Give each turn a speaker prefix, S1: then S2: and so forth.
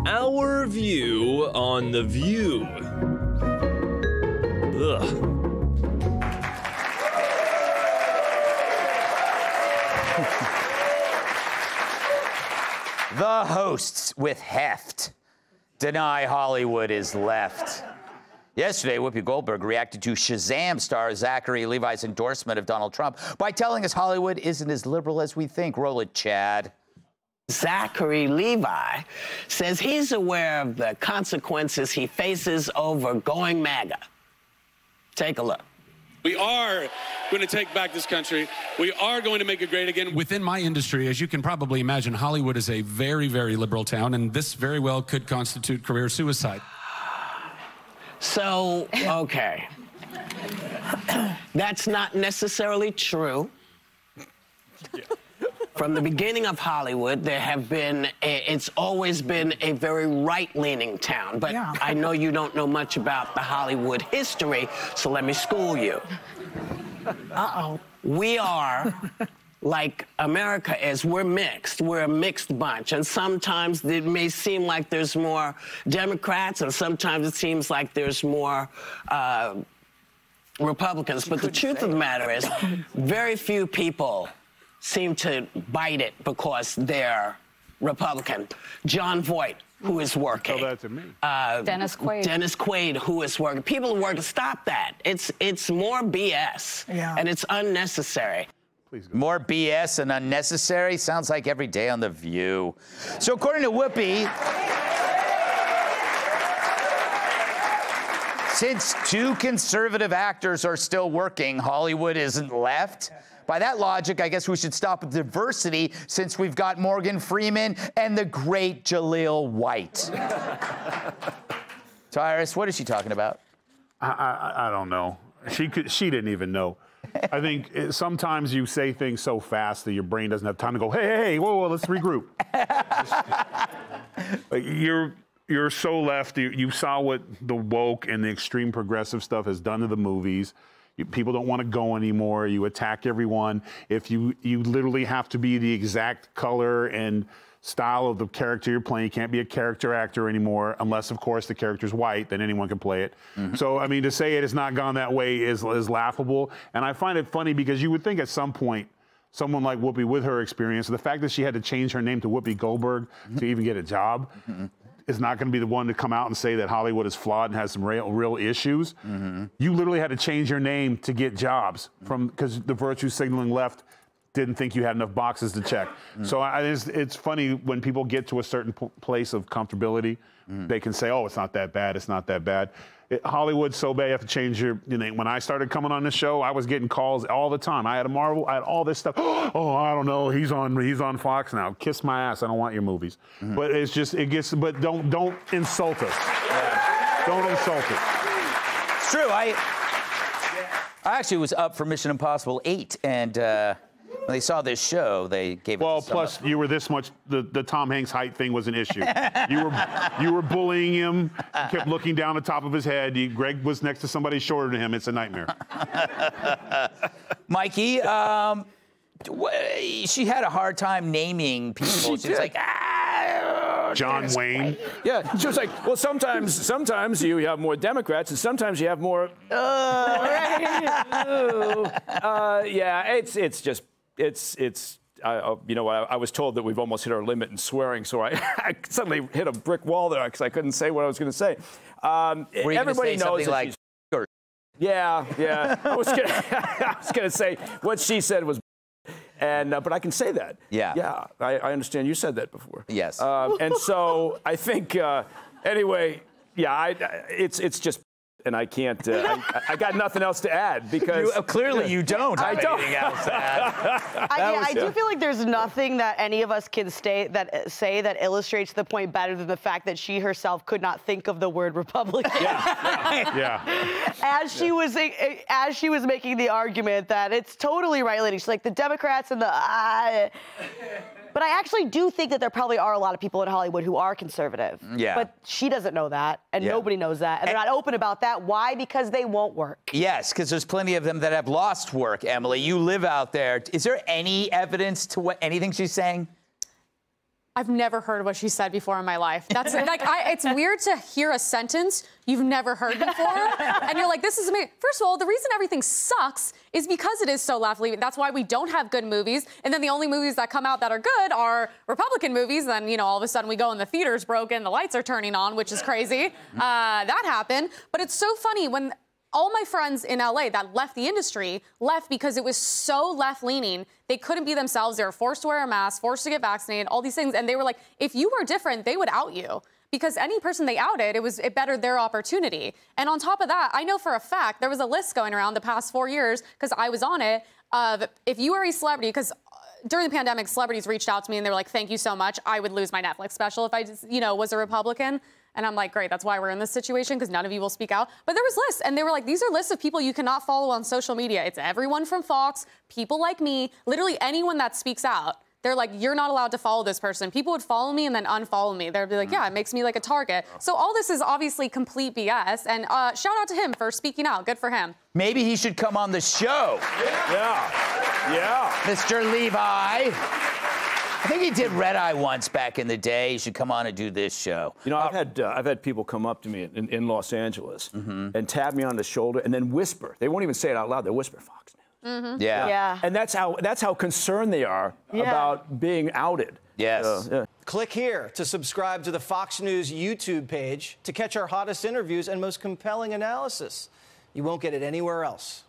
S1: Our view on The View. Ugh.
S2: The hosts with heft deny Hollywood is left. Yesterday, Whoopi Goldberg reacted to Shazam star Zachary Levi's endorsement of Donald Trump by telling us Hollywood isn't as liberal as we think. Roll it, Chad.
S3: Zachary Levi says he's aware of the consequences he faces over going MAGA. Take a look.
S4: We are going to take back this country. We are going to make it great again.
S5: Within my industry, as you can probably imagine, Hollywood is a very, very liberal town, and this very well could constitute career suicide.
S3: So, okay. That's not necessarily true. From the beginning of Hollywood, it's always been a very right-leaning town. But yeah. I know you don't know much about the Hollywood history, so let me school you. Uh-oh. We are, like America is, we're mixed. We're a mixed bunch. And sometimes it may seem like there's more Democrats, and sometimes it seems like there's more Republicans. But the truth of the matter is, very few people seem to bite it because they're Republican. John Voight, who is working.
S6: Tell that to me.
S7: Dennis Quaid.
S3: Dennis Quaid, who is working. People are working. Stop that. It's more BS, and it's unnecessary.
S2: More BS and unnecessary? Sounds like every day on The View. So according to Whoopi, since two conservative actors are still working, Hollywood isn't left. By that logic, I guess we should stop with diversity since we've got Morgan Freeman and the great Jaleel White. Tyrus, what is she talking about?
S6: I don't know. She didn't even know. I think sometimes you say things so fast that your brain doesn't have time to go, hey, whoa, let's regroup. Like you're so left. You saw what the woke and the extreme progressive stuff has done to the movies. People don't want to go anymore. You attack everyone. If you literally have to be the exact color and style of the character you're playing, you can't be a character actor anymore, unless, of course, the character's white, then anyone can play it. Mm-hmm. So, I mean, to say it has not gone that way is laughable. And I find it funny because you would think at some point, someone like Whoopi with her experience, the fact that she had to change her name to Whoopi Goldberg to even get a job, is not going to be the one to come out and say that Hollywood is flawed and has some real issues. You literally had to change your name to get jobs because the virtue signaling left didn't think you had enough boxes to check. So it's funny when people get to a certain place of comfortability, they can say, oh, it's not that bad, it's not that bad. Hollywood's so bad you have to change your name. When I started coming on this show, I was getting calls all the time. I had a Marvel, I had all this stuff. Oh, I don't know, he's on Fox now. Kiss my ass, I don't want your movies. But it's just, but don't insult us. Don't insult us.
S2: It's true, I actually was up for Mission Impossible 8, and when they saw this show, they gave it. Well,
S6: plus you were this much. The Tom Hanks height thing was an issue. you were bullying him. You kept looking down the top of his head. Greg was next to somebody shorter than him. It's a nightmare.
S2: Mikey, she had a hard time naming people. She was like,
S6: John Wayne.
S8: Yeah, she was like, well, sometimes you have more Democrats, and sometimes you have more. Yeah, it's just. I was told that we've almost hit our limit in swearing, so I suddenly hit a brick wall there because I couldn't say what I was going to say. Everybody knows that she's... Yeah. I was going to say what she said was... but I can say that. Yeah. I understand you said that before.
S2: Yes.
S8: And so I think, anyway, it's just... And I can't, I got nothing else to add because...
S2: Clearly you don't have anything else to add.
S7: I do feel like there's nothing that any of us can say that illustrates the point better than the fact that she herself could not think of the word Republican. As she was making the argument that it's totally right-leaning. She's like, the Democrats and the... But I actually do think that there probably are a lot of people in Hollywood who are conservative.
S2: Yeah.
S7: But she doesn't know that, and nobody knows that, and they're not open about that. Why? Because they won't work.
S2: Yes, because there's plenty of them that have lost work, Emily. You live out there. Is there any evidence to anything she's saying?
S9: I've never heard what she said before in my life. That's like, it's weird to hear a sentence you've never heard before, and you're like, this is amazing. First of all, the reason everything sucks is because it is so left-leaning. That's why we don't have good movies, and then the only movies that come out that are good are Republican movies. Then, you know, all of a sudden we go and the theater's broken, the lights are turning on, which is crazy. That happened. But it's so funny when all my friends in LA that left the industry left because it was so left-leaning. They couldn't be themselves. They were forced to wear a mask, forced to get vaccinated, all these things. And they were like, if you were different, they would out you. Because any person they outed, it bettered their opportunity. And on top of that, I know for a fact, there was a list going around the past 4 years, because I was on it, of if you are a celebrity, because during the pandemic, celebrities reached out to me and they were like, thank you so much. I would lose my Netflix special if I just, was a Republican. And I'm like, great, that's why we're in this situation, because none of you will speak out. But there was lists, and they were like, these are lists of people you cannot follow on social media. It's everyone from Fox, people like me, literally anyone that speaks out. They're like, you're not allowed to follow this person. People would follow me and then unfollow me. They'd be like, yeah, it makes me like a target. So all this is obviously complete BS. And shout out to him for speaking out. Good for him. Maybe he should come on the show.
S2: Yeah. Mr. Levi. I think he did Red Eye once back in the day. He should come on and do this show.
S8: I've had people come up to me in Los Angeles and tap me on the shoulder and then whisper. They won't even say it out loud. They whisper, Fox News.
S2: Yeah.
S8: And that's how concerned they are about being outed.
S2: Yes.
S10: Click here to subscribe to the Fox News YouTube page to catch our hottest interviews and most compelling analysis. You won't get it anywhere else.